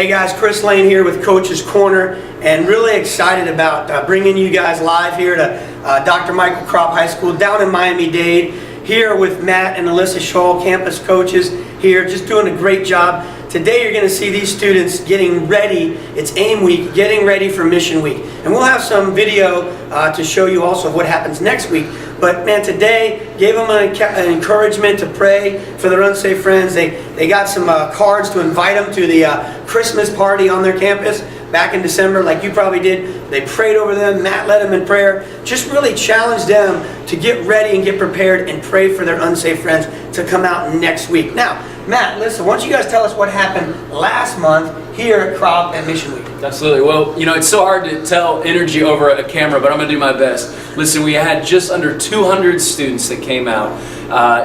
Hey guys, Chris Lane here with Coach's Corner, and really excited about bringing you guys live here to Dr. Michael Kropp High School down in Miami-Dade, here with Matt and Alyssa Scholl, campus coaches here, just doing a great job. Today you're going to see these students getting ready. It's AIM Week, getting ready for Mission Week. And we'll have some video to show you also what happens next week. But man, today gave them an encouragement to pray for their unsafe friends. They got some cards to invite them to the Christmas party on their campus back in December, like you probably did. They prayed over them. Matt led them in prayer. Just really challenged them to get ready and get prepared and pray for their unsafe friends to come out next week. Now, Matt, listen, why don't you guys tell us what happened last month here at Kropp and Mission Week? Absolutely. Well, you know, it's so hard to tell energy over a camera, but I'm going to do my best. Listen, we had just under 200 students that came out,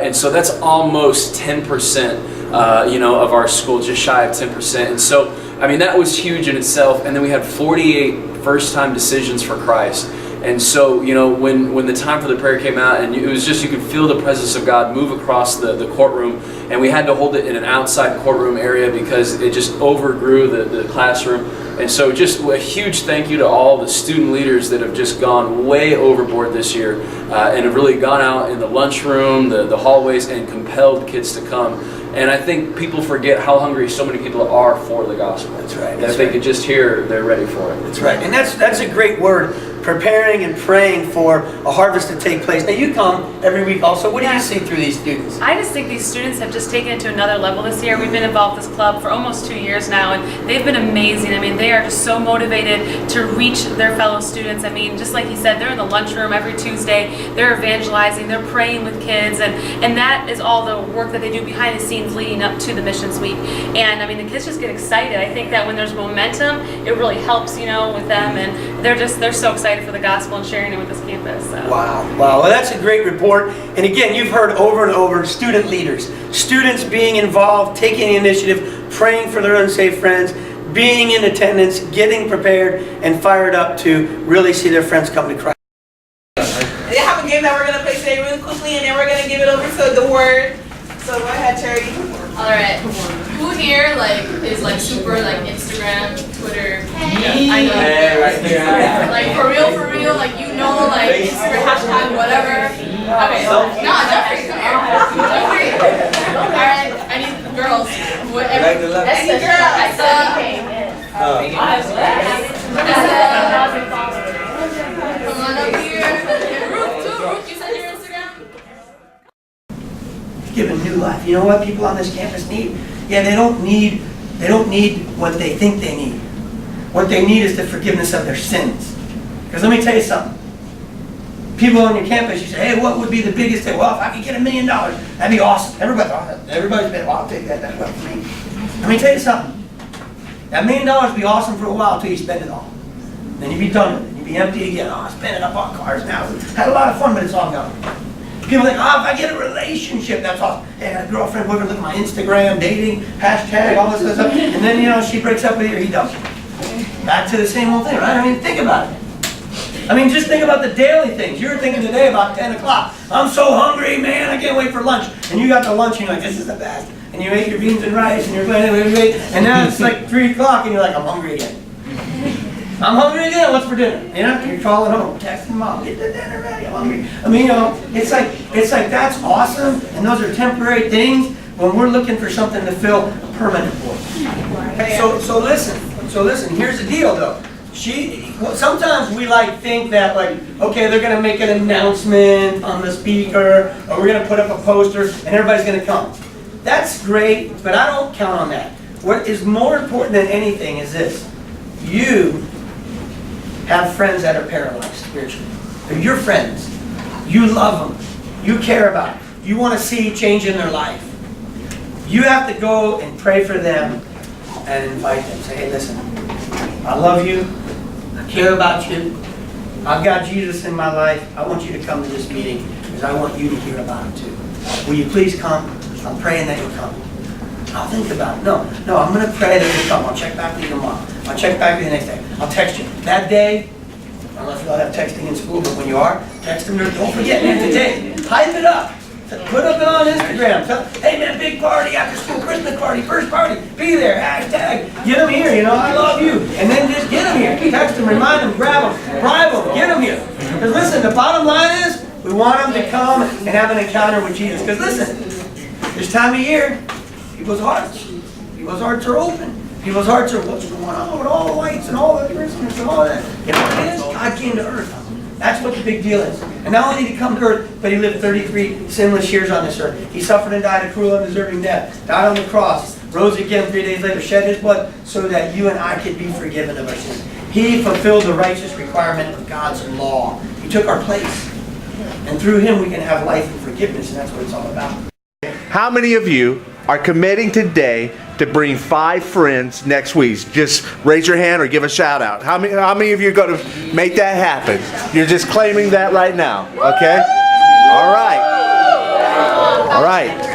and so that's almost 10%, you know, of our school, just shy of 10%. And so, I mean, that was huge in itself. And then we had 48 first-time decisions for Christ. And so, you know, when the time for the prayer came out, and it was just, you could feel the presence of God move across the courtroom, and we had to hold it in an outside courtroom area because it just overgrew the classroom. And so just a huge thank you to all the student leaders that have just gone way overboard this year and have really gone out in the lunchroom, the hallways, and compelled kids to come. And I think people forget how hungry so many people are for the gospel. That's right. That if they could just hear, they're ready for it. That's right. And that's a great word, preparing and praying for a harvest to take place. Now you come every week also. What do you see through these students? I just think these students have just taken it to another level this year. We've been involved with this club for almost 2 years now, and they've been amazing. I mean, they are just so motivated to reach their fellow students. I mean, just like he said, they're in the lunchroom every Tuesday. They're evangelizing. They're praying with kids, and that is all the work that they do behind the scenes leading up to the Missions Week. And I mean, the kids just get excited. I think that when there's momentum, it really helps, you know, with them, and they're so excited for the gospel and sharing it with this campus. So. Wow. Well, that's a great report. And again, you've heard over and over student leaders, students being involved, taking the initiative, praying for their unsafe friends, being in attendance, getting prepared, and fired up to really see their friends come to Christ. They have a game that we're going to play today really quickly, and then we're going to give it over to the word. So go ahead, Charity. All right. Who here is super Instagram, Twitter? Yeah. I know. Hey, right there. Like for real, like you know, like Instagram hashtag whatever. Okay. No, Jeffrey, come here. Jeffrey. All right. I need girls. Whatever. That's the girl. Come on up here. And Ruth too. Ruth, you said your Instagram. Given new life. You know what people on this campus need? Yeah, they don't need what they think they need. What they need is the forgiveness of their sins. Because let me tell you something. People on your campus, you say, hey, what would be the biggest thing? Well, if I could get $1 million, that'd be awesome. Everybody's been, well, I'll take that. That's well for me. Let me tell you something. That $1 million would be awesome for a while until you spend it all. Then you'd be done with it. You'd be empty again. Oh, I spent it up on cars now. Had a lot of fun, but it's all gone. People think, oh, if I get a relationship, that's awesome. Hey, I got a girlfriend, boyfriend, look at my Instagram, dating, hashtag, all this other stuff. And then, you know, she breaks up with you or he dumps you. Back to the same old thing, right? I mean, think about it. I mean, just think about the daily things. You were thinking today about 10 o'clock. I'm so hungry, man, I can't wait for lunch. And you got the lunch and you're like, this is the best. And you ate your beans and rice and you're playing, and now it's like 3 o'clock and you're like, I'm hungry again. I'm hungry again, what's for dinner? You know, you're calling home, texting mom, get the dinner ready, I'm hungry. I mean, you know, it's like that's awesome, and those are temporary things when we're looking for something to fill a permanent void. So listen, here's the deal though. Sometimes we think that okay, they're gonna make an announcement on the speaker, or we're gonna put up a poster and everybody's gonna come. That's great, but I don't count on that. What is more important than anything is this. You have friends that are paralyzed spiritually. They're your friends. You love them. You care about them. You want to see change in their life. You have to go and pray for them and invite them. Say, hey, listen, I love you. I care about you. I've got Jesus in my life. I want you to come to this meeting because I want you to hear about him too. Will you please come? I'm praying that you'll come. I'll think about it. No, I'm going to pray that you'll come. I'll check back with you tomorrow. I'll check back with you the next day. I'll text you. That day, I don't know if you'll have texting in school, but when you are, text them. Don't forget, man, today. Hype it up. Put up it on Instagram. Tell, hey man, big party, after school, Christmas party, first party, be there, hashtag, get them here, you know, I love you. And then just get them here. Text them, remind them, grab them, bribe them, get them here. Because listen, the bottom line is, we want them to come and have an encounter with Jesus. Because listen, this time of year, people's hearts are open. People's hearts are, what's going on with all the lights and all the Christmas and all that? You know what it is? God came to earth. That's what the big deal is. And not only did he come to earth, but he lived 33 sinless years on this earth. He suffered and died a cruel and deserving death, died on the cross, rose again 3 days later, shed his blood so that you and I could be forgiven of our sins. He fulfilled the righteous requirement of God's law. He took our place. And through him we can have life and forgiveness, and that's what it's all about. How many of you are committing today to bring 5 friends next week? Just raise your hand or give a shout out. How many of you are going to make that happen? You're just claiming that right now, okay? All right. All right.